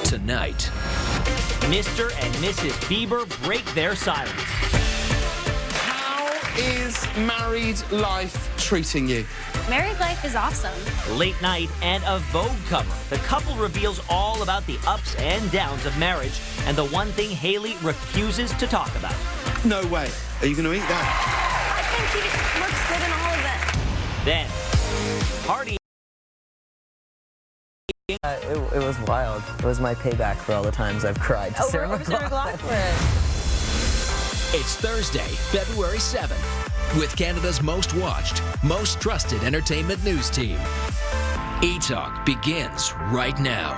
tonight. Mr. and Mrs. Bieber break their silence. How is married life treating you? Married life is awesome. Late night and a Vogue cover. The couple reveals all about the ups and downs of marriage and the one thing Hailey refuses to talk about. No way. Are you going to eat that? I think he looks good in all of it. Then, party. It was wild. It was my payback for all the times I've cried to Sarah McLachlan. It's Thursday, February 7th, with Canada's most watched, most trusted entertainment news team. E-Talk begins right now.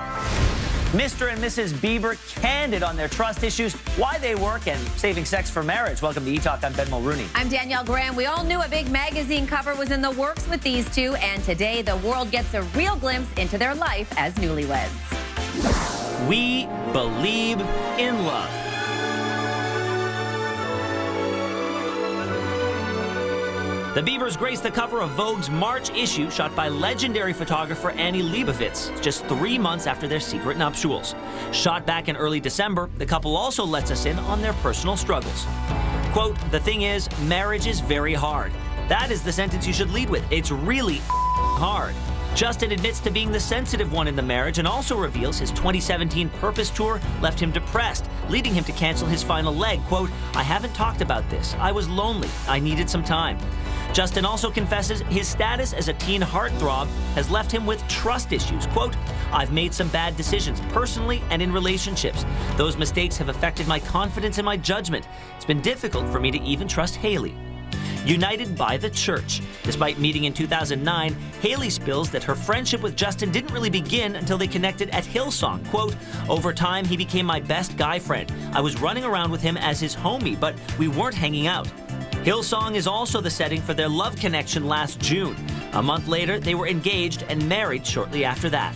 Mr. and Mrs. Bieber candid on their trust issues, why they work, and saving sex for marriage. Welcome to E-Talk. I'm Ben Mulrooney. I'm Danielle Graham. We all knew a big magazine cover was in the works with these two, and today the world gets a real glimpse into their life as newlyweds. We believe in love. The Biebers graced the cover of Vogue's March issue, shot by legendary photographer Annie Leibovitz, just 3 months after their secret nuptials. Shot back in early December, the couple also lets us in on their personal struggles. Quote, "The thing is, marriage is very hard." That is the sentence you should lead with. It's really hard. Justin admits to being the sensitive one in the marriage and also reveals his 2017 Purpose Tour left him depressed, leading him to cancel his final leg. Quote, "I haven't talked about this. I was lonely. I needed some time." Justin also confesses his status as a teen heartthrob has left him with trust issues. Quote, "I've made some bad decisions personally and in relationships. Those mistakes have affected my confidence and my judgment. It's been difficult for me to even trust Hailey." United by the church. Despite meeting in 2009, Hailey spills that her friendship with Justin didn't really begin until they connected at Hillsong. Quote, "Over time, he became my best guy friend. I was running around with him as his homie, but we weren't hanging out." Hillsong is also the setting for their love connection last June. A month later, they were engaged and married shortly after that.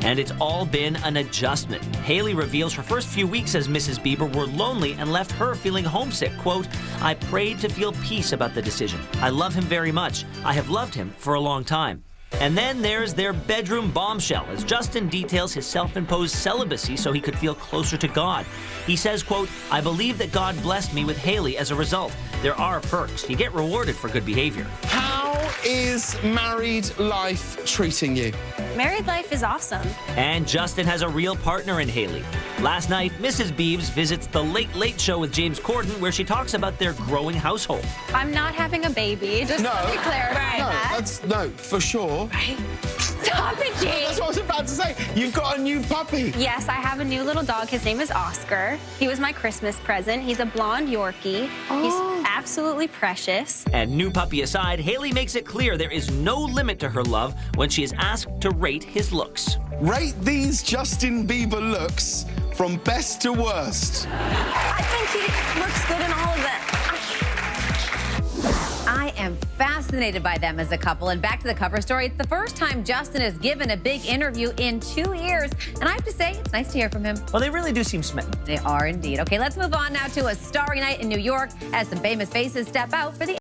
And it's all been an adjustment. Hailey reveals her first few weeks as Mrs. Bieber were lonely and left her feeling homesick. Quote, "I prayed to feel peace about the decision. I love him very much. I have loved him for a long time." And then there's their bedroom bombshell as Justin details his self-imposed celibacy so he could feel closer to God. He says, quote, "I believe that God blessed me with Hailey as a result. There are perks. You get rewarded for good behavior." How is married life treating you? Married life is awesome. And Justin has a real partner in Hailey. Last night, Mrs. Biebs visits the Late Late Show with James Corden, where she talks about their growing household. I'm not having a baby. Just No. let me clarify that. No, for sure. Right? Stop it, James. That's what I was about to say. You've got a new puppy. Yes, I have a new little dog. His name is Oscar. He was my Christmas present. He's a blonde Yorkie. He's absolutely precious. And new puppy aside, Hailey makes it clear there is no limit to her love when she is asked to rate his looks. Rate these Justin Bieber looks from best to worst. I think he looks good in all of it. I am fascinated by them as a couple. And back to the cover story, it's the first time Justin has given a big interview in 2 years. And I have to say, it's nice to hear from him. Well, they really do seem smitten. They are indeed. Okay, let's move on now to a starry night in New York as some famous faces step out for the